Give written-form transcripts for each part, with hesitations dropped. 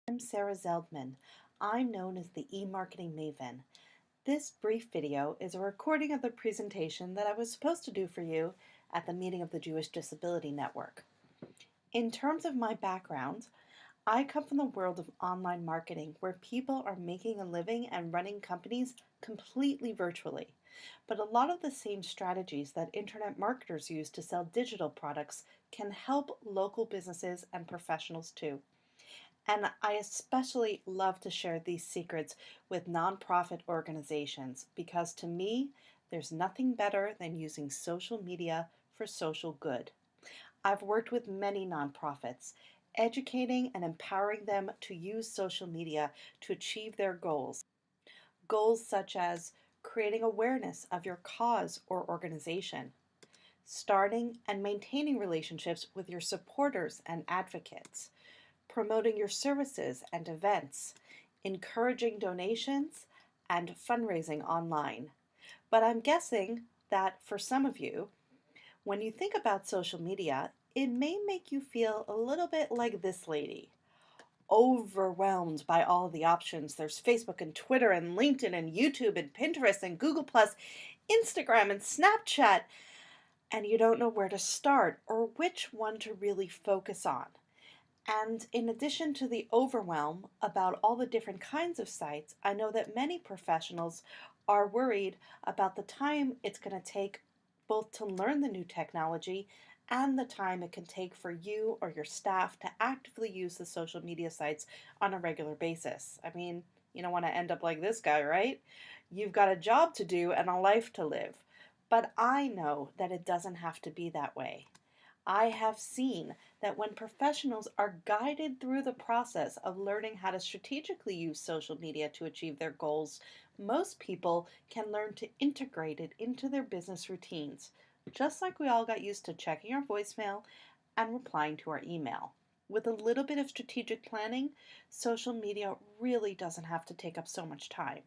I'm Sarah Zeldman. I'm known as the e-marketing maven. This brief video is a recording of the presentation that I was supposed to do for you at the meeting of the Jewish Disability Network. In terms of my background, I come from the world of online marketing where people are making a living and running companies completely virtually. But a lot of the same strategies that internet marketers use to sell digital products can help local businesses and professionals too. And I especially love to share these secrets with nonprofit organizations because to me, there's nothing better than using social media for social good. I've worked with many nonprofits, educating and empowering them to use social media to achieve their goals. Goals such as creating awareness of your cause or organization, starting and maintaining relationships with your supporters and advocates, promoting your services and events, encouraging donations, and fundraising online. But I'm guessing that for some of you, when you think about social media, it may make you feel a little bit like this lady, overwhelmed by all of the options. There's Facebook and Twitter and LinkedIn and YouTube and Pinterest and Google Plus, Instagram and Snapchat, and you don't know where to start or which one to really focus on. And in addition to the overwhelm about all the different kinds of sites, I know that many professionals are worried about the time it's going to take both to learn the new technology and the time it can take for you or your staff to actively use the social media sites on a regular basis. I mean, you don't want to end up like this guy, right? You've got a job to do and a life to live. But I know that it doesn't have to be that way. I have seen that when professionals are guided through the process of learning how to strategically use social media to achieve their goals, most people can learn to integrate it into their business routines, just like we all got used to checking our voicemail and replying to our email. With a little bit of strategic planning, social media really doesn't have to take up so much time.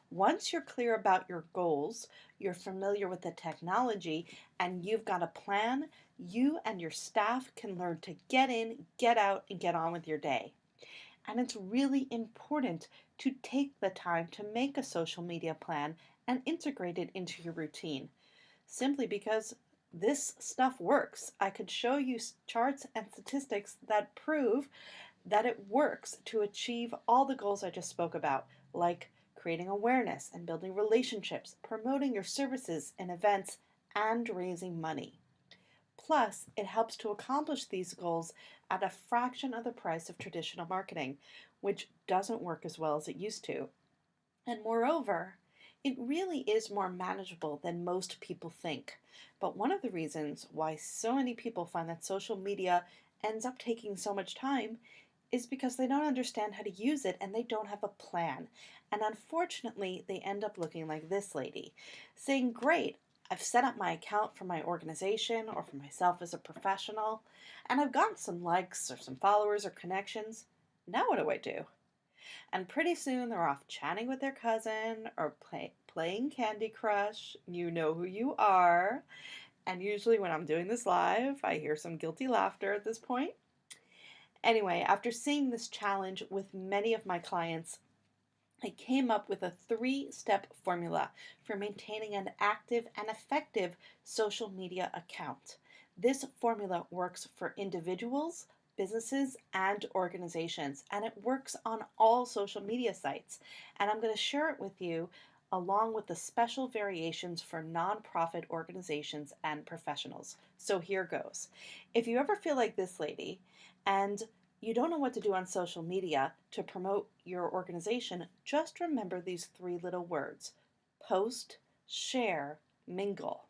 Once you're clear about your goals, you're familiar with the technology, and you've got a plan, you and your staff can learn to get in, get out, and get on with your day. And it's really important to take the time to make a social media plan and integrate it into your routine, simply because this stuff works. I could show you charts and statistics that prove that it works to achieve all the goals I just spoke about, like creating awareness and building relationships, promoting your services and events, and raising money. Plus, it helps to accomplish these goals at a fraction of the price of traditional marketing, which doesn't work as well as it used to. And moreover, it really is more manageable than most people think. But one of the reasons why so many people find that social media ends up taking so much time is because they don't understand how to use it and they don't have a plan. And unfortunately, they end up looking like this lady, saying, great, I've set up my account for my organization or for myself as a professional, and I've got some likes or some followers or connections. Now what do I do? And pretty soon they're off chatting with their cousin or playing Candy Crush. You know who you are. And usually when I'm doing this live, I hear some guilty laughter at this point. Anyway, after seeing this challenge with many of my clients, I came up with a 3-step formula for maintaining an active and effective social media account. This formula works for individuals, businesses, and organizations, and it works on all social media sites. And I'm going to share it with you along with the special variations for nonprofit organizations and professionals. So here goes. If you ever feel like this lady and you don't know what to do on social media to promote your organization, just remember these 3 little words: post, share, mingle.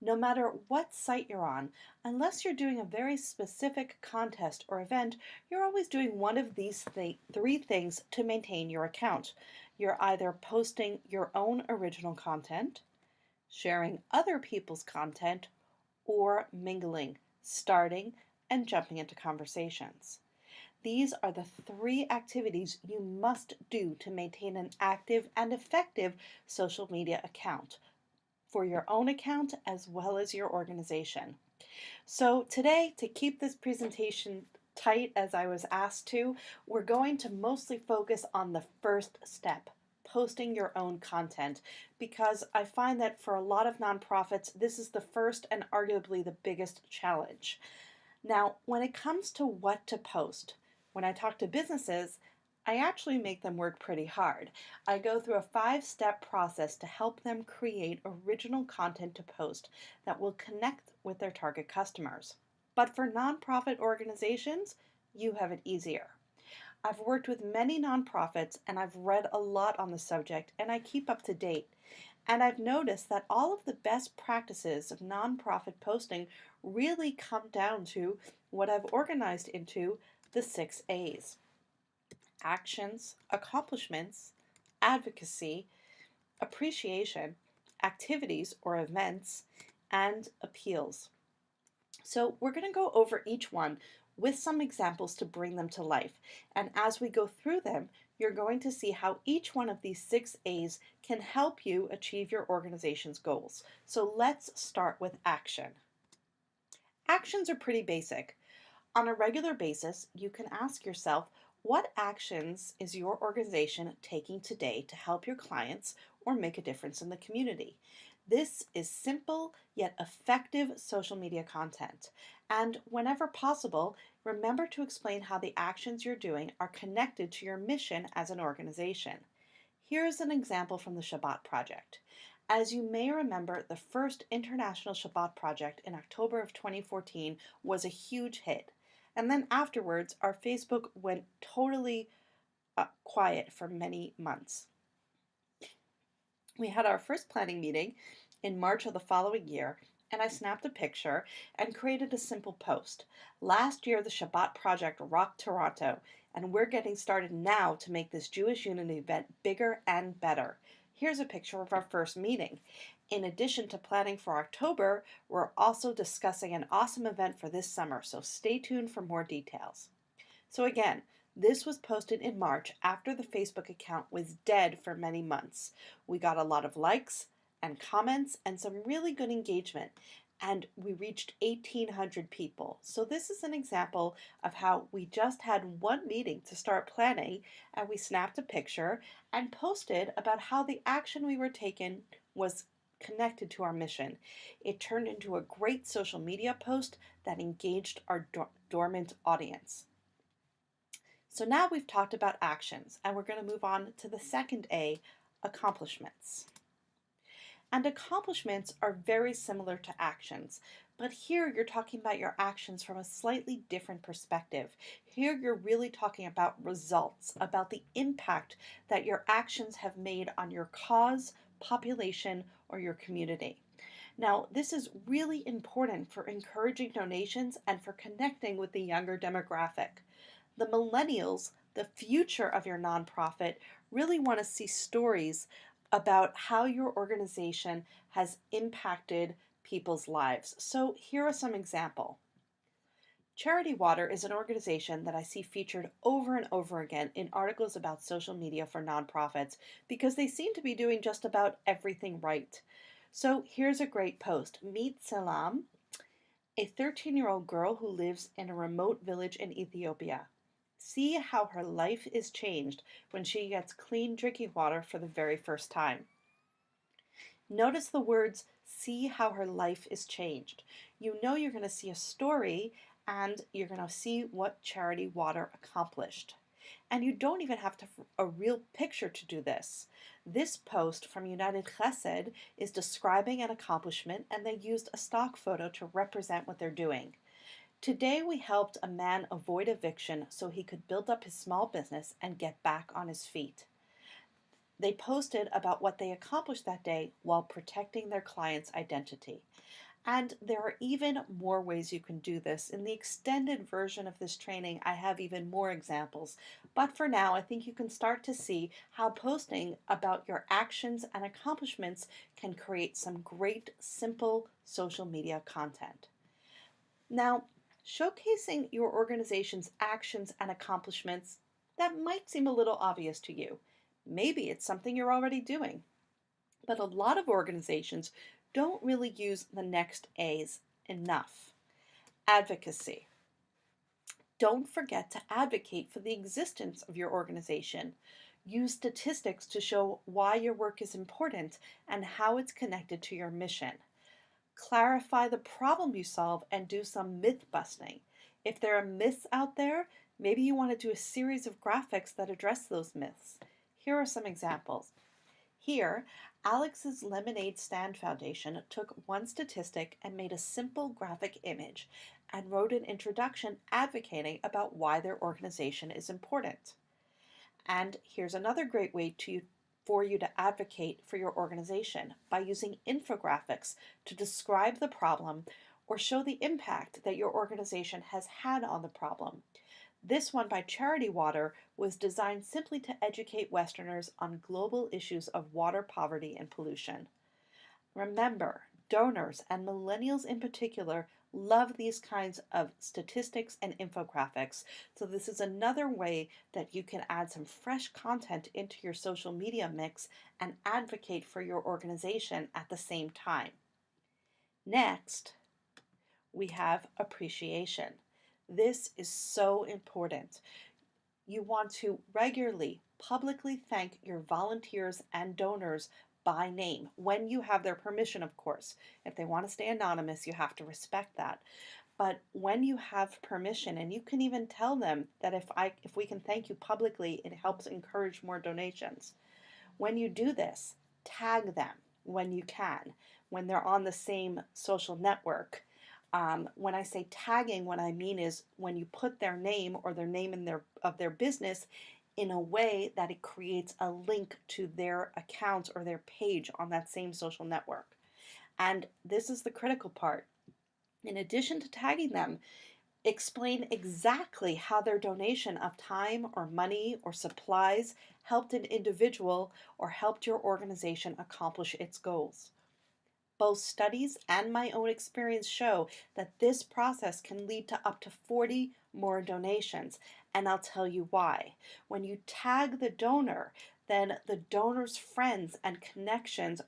No matter what site you're on, unless you're doing a very specific contest or event, you're always doing one of these 3 things to maintain your account. You're either posting your own original content, sharing other people's content, or mingling, starting and jumping into conversations. These are the 3 activities you must do to maintain an active and effective social media account for your own account as well as your organization. So today, to keep this presentation tight as I was asked to, we're going to mostly focus on the first step, posting your own content, because I find that for a lot of nonprofits, this is the first and arguably the biggest challenge. Now, when it comes to what to post, when I talk to businesses, I actually make them work pretty hard. I go through a 5-step process to help them create original content to post that will connect with their target customers. But for nonprofit organizations, you have it easier. I've worked with many nonprofits and I've read a lot on the subject and I keep up to date. And I've noticed that all of the best practices of nonprofit posting really come down to what I've organized into the 6 A's: actions, accomplishments, advocacy, appreciation, activities or events, and appeals. So we're going to go over each one with some examples to bring them to life. And as we go through them, you're going to see how each one of these 6 A's can help you achieve your organization's goals. So let's start with action. Actions are pretty basic. On a regular basis, you can ask yourself, what actions is your organization taking today to help your clients or make a difference in the community? This is simple yet effective social media content. And whenever possible, remember to explain how the actions you're doing are connected to your mission as an organization. Here's an example from the Shabbat Project. As you may remember, the first International Shabbat Project in October of 2014 was a huge hit. And then afterwards, our Facebook went totally quiet for many months. We had our first planning meeting in March of the following year, and I snapped a picture and created a simple post. Last year, the Shabbat Project rocked Toronto, and we're getting started now to make this Jewish Unity event bigger and better. Here's a picture of our first meeting. In addition to planning for October, we're also discussing an awesome event for this summer, so stay tuned for more details. So again, this was posted in March after the Facebook account was dead for many months. We got a lot of likes and comments and some really good engagement, and we reached 1,800 people. So this is an example of how we just had one meeting to start planning, and we snapped a picture and posted about how the action we were taking was connected to our mission. It turned into a great social media post that engaged our dormant audience. So now we've talked about actions, and we're going to move on to the second A, accomplishments. And accomplishments are very similar to actions, but here you're talking about your actions from a slightly different perspective. Here you're really talking about results, about the impact that your actions have made on your cause, population, or your community. Now, this is really important for encouraging donations and for connecting with the younger demographic. The millennials, the future of your nonprofit, really want to see stories about how your organization has impacted people's lives. So here are some examples. Charity Water is an organization that I see featured over and over again in articles about social media for nonprofits because they seem to be doing just about everything right. So here's a great post. Meet Salam, a 13-year-old girl who lives in a remote village in Ethiopia. See how her life is changed when she gets clean drinking water for the very first time. Notice the words, see how her life is changed. You know you're going to see a story and you're going to see what Charity Water accomplished. And you don't even have a real picture to do this. This post from United Chesed is describing an accomplishment, and they used a stock photo to represent what they're doing. Today we helped a man avoid eviction so he could build up his small business and get back on his feet. They posted about what they accomplished that day while protecting their client's identity. And there are even more ways you can do this. In the extended version of this training, I have even more examples. But for now, I think you can start to see how posting about your actions and accomplishments can create some great, simple social media content. Now, showcasing your organization's actions and accomplishments, that might seem a little obvious to you. Maybe it's something you're already doing. But a lot of organizations don't really use the next A's enough. Advocacy. Don't forget to advocate for the existence of your organization. Use statistics to show why your work is important and how it's connected to your mission. Clarify the problem you solve and do some myth busting. If there are myths out there, maybe you want to do a series of graphics that address those myths. Here are some examples. Here, Alex's Lemonade Stand Foundation took one statistic and made a simple graphic image and wrote an introduction advocating about why their organization is important. And here's another great way for you to advocate for your organization by using infographics to describe the problem or show the impact that your organization has had on the problem. This one by Charity Water was designed simply to educate Westerners on global issues of water poverty and pollution. Remember, donors and millennials in particular love these kinds of statistics and infographics. So this is another way that you can add some fresh content into your social media mix and advocate for your organization at the same time. Next, we have appreciation. This is so important. You want to regularly, publicly thank your volunteers and donors by name, when you have their permission, of course. If they want to stay anonymous, you have to respect that. But when you have permission, and you can even tell them that if we can thank you publicly, it helps encourage more donations. When you do this, tag them when you can, when they're on the same social network. When I say tagging, what I mean is when you put their name or their name in their business in a way that it creates a link to their account or their page on that same social network. And this is the critical part. In addition to tagging them, explain exactly how their donation of time or money or supplies helped an individual or helped your organization accomplish its goals. Both studies and my own experience show that this process can lead to up to 40 more donations, and I'll tell you why. When you tag the donor, then the donor's friends and connections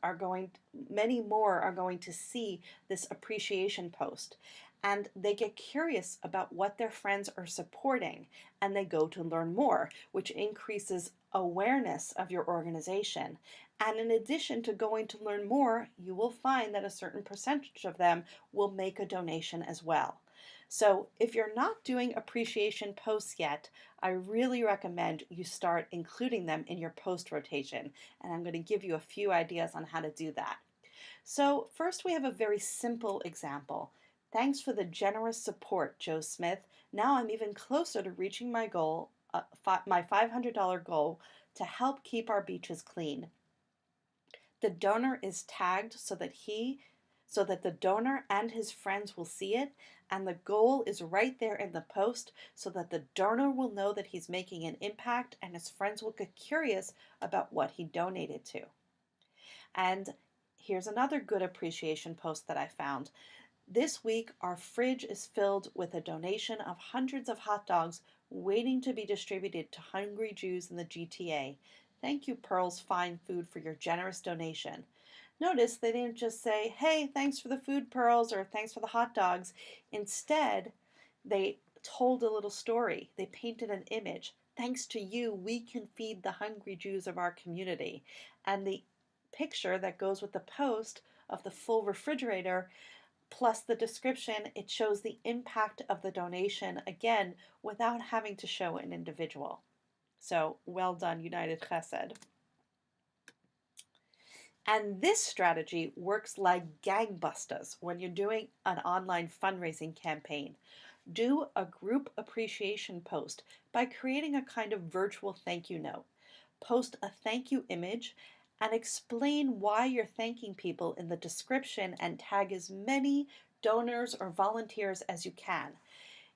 many more are going to see this appreciation post. And they get curious about what their friends are supporting, and they go to learn more, which increases awareness of your organization. And in addition to going to learn more, you will find that a certain percentage of them will make a donation as well. So if you're not doing appreciation posts yet, I really recommend you start including them in your post rotation. And I'm going to give you a few ideas on how to do that. So first we have a very simple example. Thanks for the generous support, Joe Smith. Now I'm even closer to reaching my goal, my $500 goal to help keep our beaches clean. The donor is tagged so that the donor and his friends will see it, and the goal is right there in the post so that the donor will know that he's making an impact and his friends will get curious about what he donated to. And here's another good appreciation post that I found. This week, our fridge is filled with a donation of hundreds of hot dogs waiting to be distributed to hungry Jews in the GTA. Thank you, Pearl's Fine Food, for your generous donation. Notice they didn't just say, hey, thanks for the food, Pearls, or thanks for the hot dogs. Instead, they told a little story. They painted an image. Thanks to you, we can feed the hungry Jews of our community. And the picture that goes with the post of the full refrigerator plus the description, it shows the impact of the donation, again, without having to show an individual. So, well done, United Chesed. And this strategy works like gangbusters when you're doing an online fundraising campaign. Do a group appreciation post by creating a kind of virtual thank you note. Post a thank you image and explain why you're thanking people in the description and tag as many donors or volunteers as you can.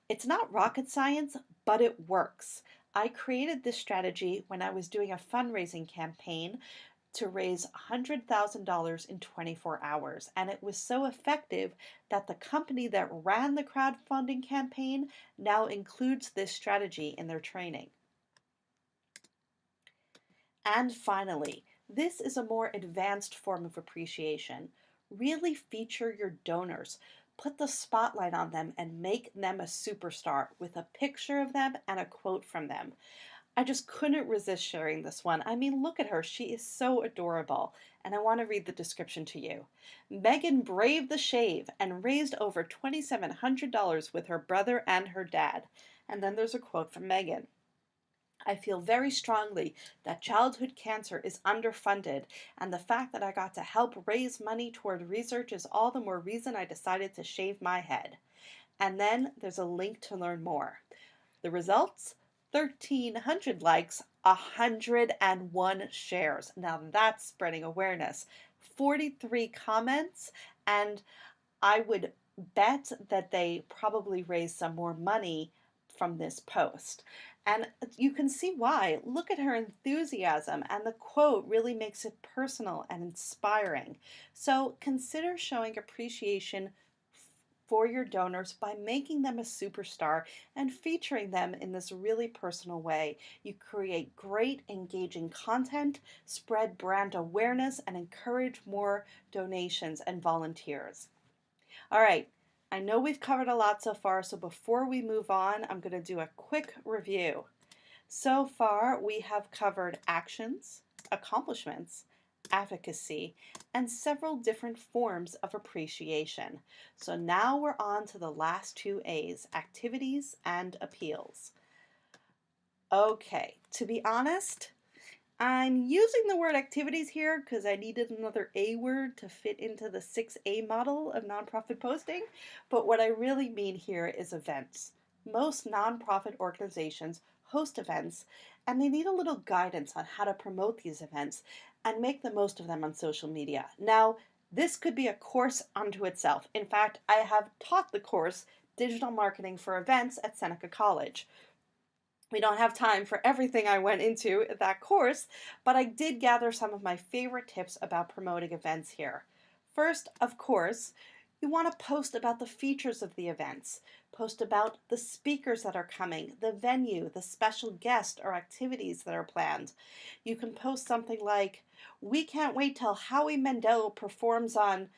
It's not rocket science, but it works. I created this strategy when I was doing a fundraising campaign to raise $100,000 in 24 hours, and it was so effective that the company that ran the crowdfunding campaign now includes this strategy in their training. And finally, this is a more advanced form of appreciation. Really feature your donors. Put the spotlight on them and make them a superstar with a picture of them and a quote from them. I just couldn't resist sharing this one. I mean, look at her. She is so adorable. And I want to read the description to you. Megan braved the shave and raised over $2,700 with her brother and her dad. And then there's a quote from Megan. I feel very strongly that childhood cancer is underfunded, and the fact that I got to help raise money toward research is all the more reason I decided to shave my head. And then there's a link to learn more. The results? 1,300 likes, 101 shares. Now that's spreading awareness. 43 comments, and I would bet that they probably raised some more money from this post. And you can see why. Look at her enthusiasm, and the quote really makes it personal and inspiring. So consider showing appreciation for your donors by making them a superstar and featuring them in this really personal way. You create great, engaging content, spread brand awareness, and encourage more donations and volunteers. All right, I know we've covered a lot so far, so before we move on, I'm going to do a quick review. So far, we have covered actions, accomplishments, advocacy, and several different forms of appreciation. So now we're on to the last two A's, activities and appeals. Okay, to be honest, I'm using the word activities here because I needed another A word to fit into the 6A model of nonprofit posting, but what I really mean here is events. Most nonprofit organizations host events, and they need a little guidance on how to promote these events and make the most of them on social media. Now, this could be a course unto itself. In fact, I have taught the course Digital Marketing for Events at Seneca College. We don't have time for everything I went into that course, but I did gather some of my favorite tips about promoting events here. First, of course, you want to post about the features of the events. Post about the speakers that are coming, the venue, the special guest or activities that are planned. You can post something like, "We can't wait till Howie Mandel performs on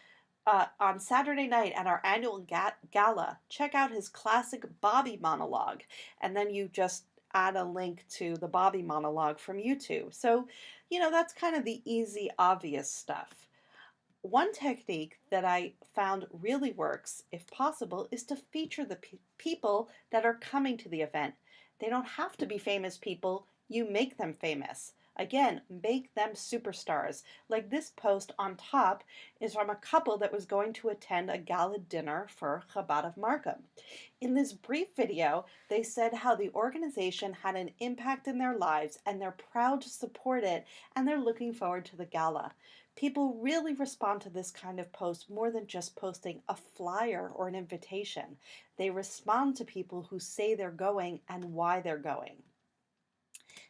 Saturday night at our annual gala. Check out his classic Bobby monologue." And then you just add a link to the Bobby monologue from YouTube. So, that's kind of the easy, obvious stuff. One technique that I found really works, if possible, is to feature the people that are coming to the event. They don't have to be famous people, you make them famous. Again, make them superstars. Like this post on top is from a couple that was going to attend a gala dinner for Chabad of Markham. In this brief video, they said how the organization had an impact in their lives and they're proud to support it and they're looking forward to the gala. People really respond to this kind of post more than just posting a flyer or an invitation. They respond to people who say they're going and why they're going.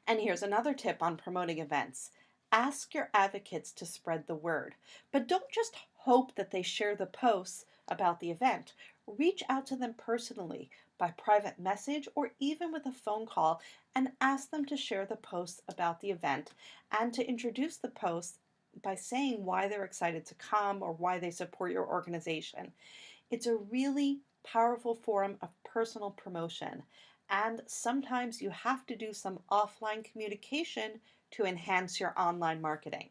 And here's another tip on promoting events. Ask your advocates to spread the word, but don't just hope that they share the posts about the event. Reach out to them personally by private message or even with a phone call and ask them to share the posts about the event and to introduce the posts by saying why they're excited to come or why they support your organization. It's a really powerful form of personal promotion, and sometimes you have to do some offline communication to enhance your online marketing.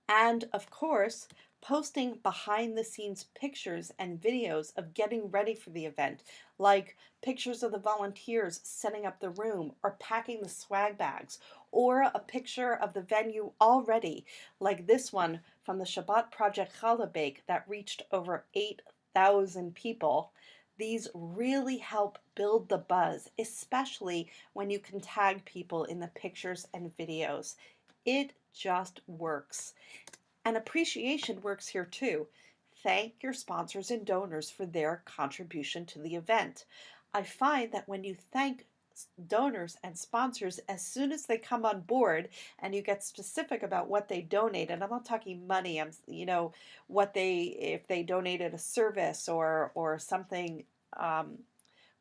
And of course, posting behind the scenes pictures and videos of getting ready for the event, like pictures of the volunteers setting up the room or packing the swag bags, or a picture of the venue already, like this one from the Shabbat Project Challah Bake that reached over 8,000 people. These really help build the buzz, especially when you can tag people in the pictures and videos. It just works. And appreciation works here too. Thank your sponsors and donors for their contribution to the event. I find that when you thank donors and sponsors as soon as they come on board and you get specific about what they donated, I'm not talking money, what if they donated a service or something,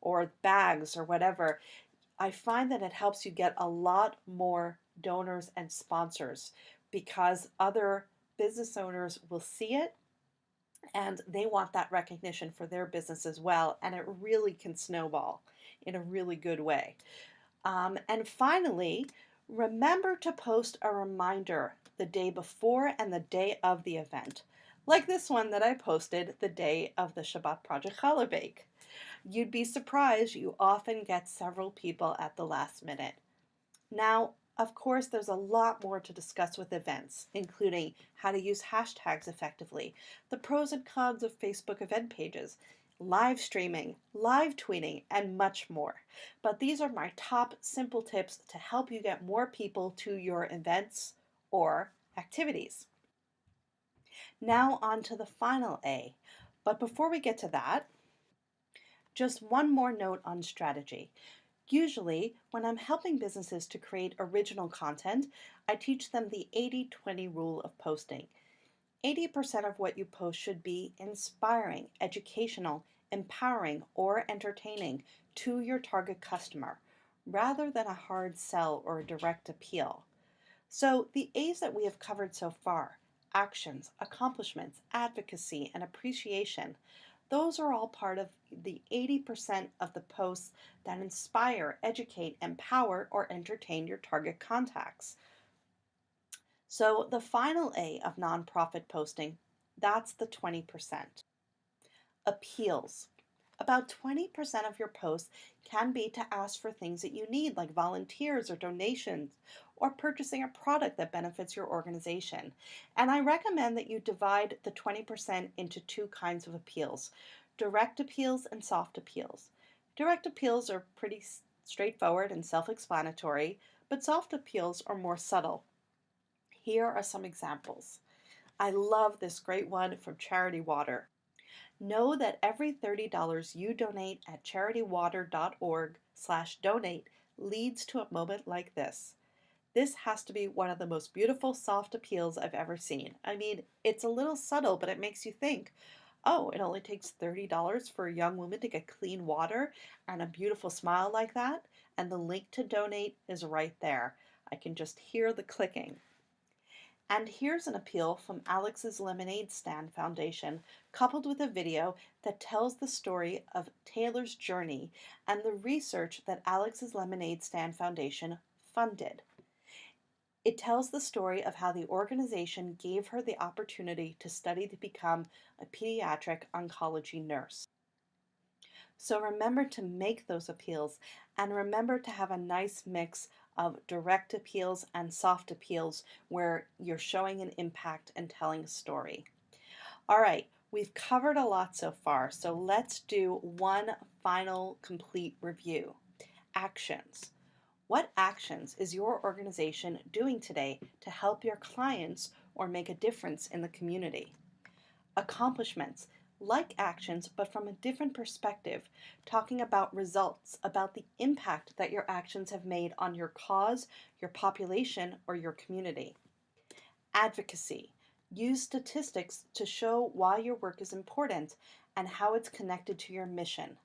or bags or whatever, I find that it helps you get a lot more donors and sponsors because other business owners will see it and they want that recognition for their business as well, and it really can snowball in a really good way. And finally, remember to post a reminder the day before and the day of the event, like this one that I posted the day of the Shabbat Project Challah Bake. You'd be surprised, you often get several people at the last minute. Now, of course, there's a lot more to discuss with events, including how to use hashtags effectively, the pros and cons of Facebook event pages, live streaming, live tweeting, and much more. But these are my top simple tips to help you get more people to your events or activities. Now, on to the final A. But before we get to that, just one more note on strategy. Usually, when I'm helping businesses to create original content, I teach them the 80-20 rule of posting. 80% of what you post should be inspiring, educational, empowering, or entertaining to your target customer, rather than a hard sell or a direct appeal. So, the A's that we have covered so far, actions, accomplishments, advocacy, and appreciation, those are all part of the 80% of the posts that inspire, educate, empower, or entertain your target contacts. So, the final A of nonprofit posting, that's the 20%. Appeals. About 20% of your posts can be to ask for things that you need, like volunteers or donations, or purchasing a product that benefits your organization. And I recommend that you divide the 20% into two kinds of appeals: direct appeals and soft appeals. Direct appeals are pretty straightforward and self explanatory, but soft appeals are more subtle. Here are some examples. I love this great one from Charity Water. Know that every $30 you donate at charitywater.org/donate leads to a moment like this. This has to be one of the most beautiful soft appeals I've ever seen. I mean, it's a little subtle, but it makes you think, oh, it only takes $30 for a young woman to get clean water and a beautiful smile like that, and the link to donate is right there. I can just hear the clicking. And here's an appeal from Alex's Lemonade Stand Foundation, coupled with a video that tells the story of Taylor's journey and the research that Alex's Lemonade Stand Foundation funded. It tells the story of how the organization gave her the opportunity to study to become a pediatric oncology nurse. So remember to make those appeals, and remember to have a nice mix of direct appeals and soft appeals where you're showing an impact and telling a story. All right, we've covered a lot so far, so let's do one final complete review. Actions. What actions is your organization doing today to help your clients or make a difference in the community? Accomplishments, like actions, but from a different perspective, talking about results, about the impact that your actions have made on your cause, your population, or your community. Advocacy, use statistics to show why your work is important and how it's connected to your mission.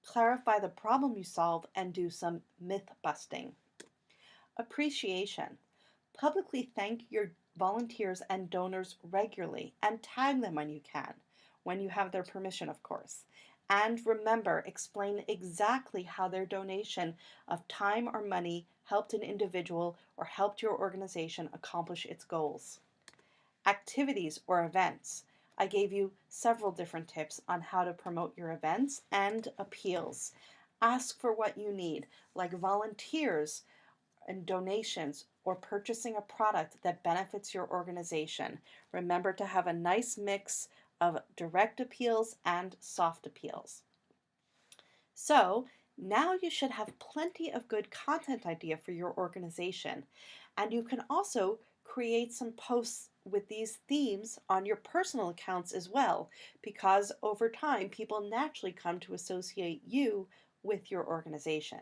Clarify the problem you solve and do some myth busting. Appreciation, publicly thank your volunteers and donors regularly and tag them when you have their permission, of course. And remember, explain exactly how their donation of time or money helped an individual or helped your organization accomplish its goals. Activities or events. I gave you several different tips on how to promote your events and appeals. Ask for what you need, like volunteers and donations, or purchasing a product that benefits your organization. Remember to have a nice mix of direct appeals and soft appeals. So now you should have plenty of good content idea for your organization, and you can also create some posts with these themes on your personal accounts as well, because over time people naturally come to associate you with your organization.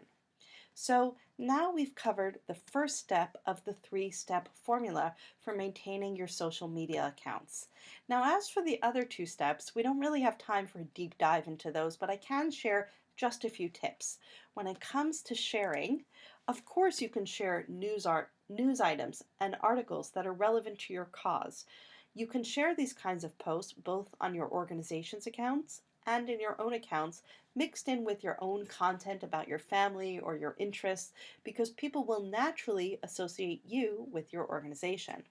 So now we've covered the first step of the three-step formula for maintaining your social media accounts. Now, as for the other two steps, we don't really have time for a deep dive into those, but I can share just a few tips. When it comes to sharing, of course you can share news items and articles that are relevant to your cause. You can share these kinds of posts both on your organization's accounts and in your own accounts, mixed in with your own content about your family or your interests, because people will naturally associate you with your organization.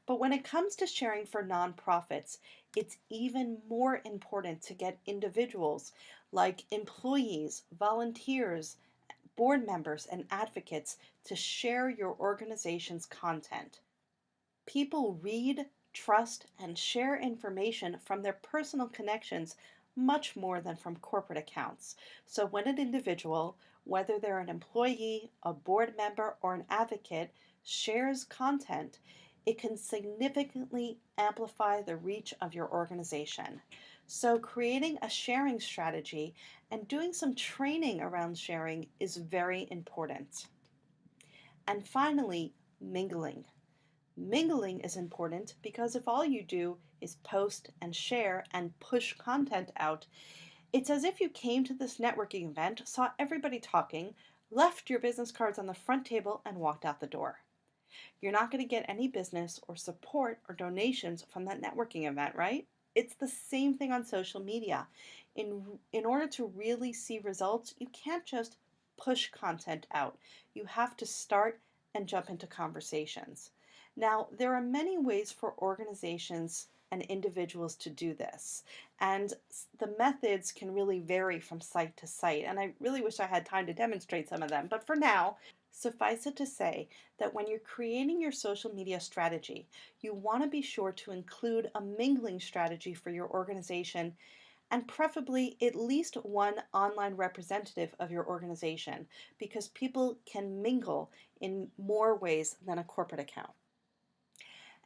But when it comes to sharing for nonprofits, it's even more important to get individuals like employees, volunteers, board members, and advocates to share your organization's content. People read, trust, and share information from their personal connections much more than from corporate accounts. So when an individual, whether they're an employee, a board member, or an advocate, shares content, it can significantly amplify the reach of your organization. So creating a sharing strategy and doing some training around sharing is very important. And finally, mingling. Mingling is important because if all you do is post and share and push content out, it's as if you came to this networking event, saw everybody talking, left your business cards on the front table, and walked out the door. You're not going to get any business or support or donations from that networking event, right? It's the same thing on social media. In order to really see results, you can't just push content out. You have to start and jump into conversations. Now, there are many ways for organizations and individuals to do this, and the methods can really vary from site to site, and I really wish I had time to demonstrate some of them, but for now, suffice it to say that when you're creating your social media strategy, you want to be sure to include a mingling strategy for your organization and preferably at least one online representative of your organization because people can mingle in more ways than a corporate account.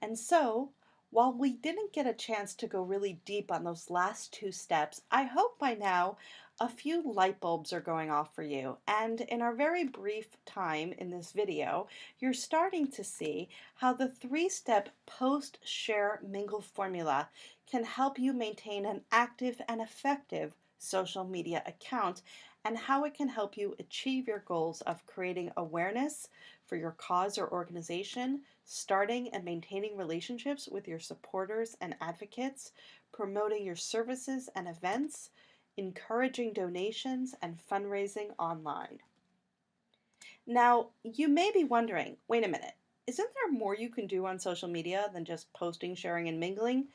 And so, while we didn't get a chance to go really deep on those last two steps, I hope by now a few light bulbs are going off for you. And in our very brief time in this video, you're starting to see how the three-step post, share, mingle formula can help you maintain an active and effective social media account and how it can help you achieve your goals of creating awareness for your cause or organization, starting and maintaining relationships with your supporters and advocates, promoting your services and events, encouraging donations, and fundraising online. Now, you may be wondering, wait a minute, isn't there more you can do on social media than just posting, sharing, and mingling?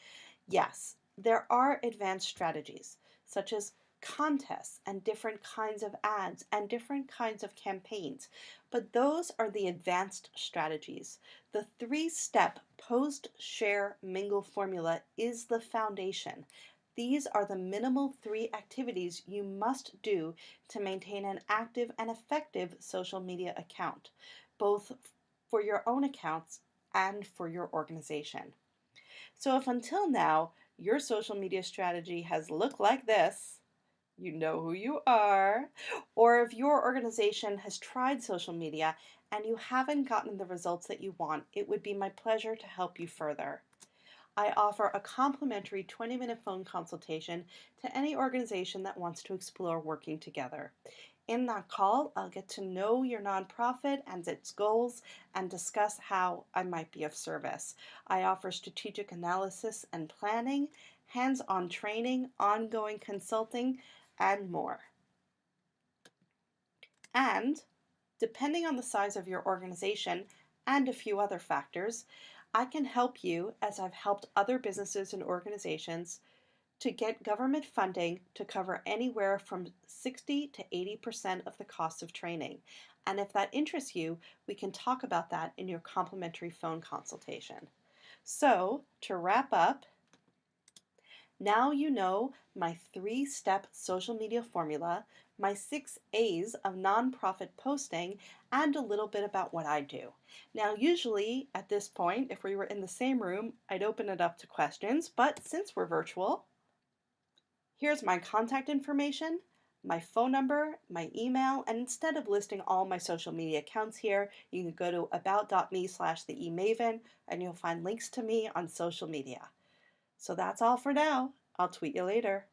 Yes, there are advanced strategies, such as contests and different kinds of ads and different kinds of campaigns, but those are the advanced strategies. The three-step post, share, mingle formula is the foundation. These are the minimal three activities you must do to maintain an active and effective social media account, both for your own accounts and for your organization. So if until now your social media strategy has looked like this, you know who you are, or if your organization has tried social media and you haven't gotten the results that you want, it would be my pleasure to help you further. I offer a complimentary 20-minute phone consultation to any organization that wants to explore working together. In that call, I'll get to know your nonprofit and its goals and discuss how I might be of service. I offer strategic analysis and planning, hands-on training, ongoing consulting, and more. And depending on the size of your organization and a few other factors, I can help you, as I've helped other businesses and organizations, to get government funding to cover anywhere from 60 to 80% of the cost of training. And if that interests you, we can talk about that in your complimentary phone consultation. So, to wrap up, now you know my three-step social media formula, my 6 A's of nonprofit posting, and a little bit about what I do. Now, usually at this point, if we were in the same room, I'd open it up to questions, but since we're virtual, here's my contact information, my phone number, my email, and instead of listing all my social media accounts here, you can go to about.me/theemaven and you'll find links to me on social media. So that's all for now. I'll tweet you later.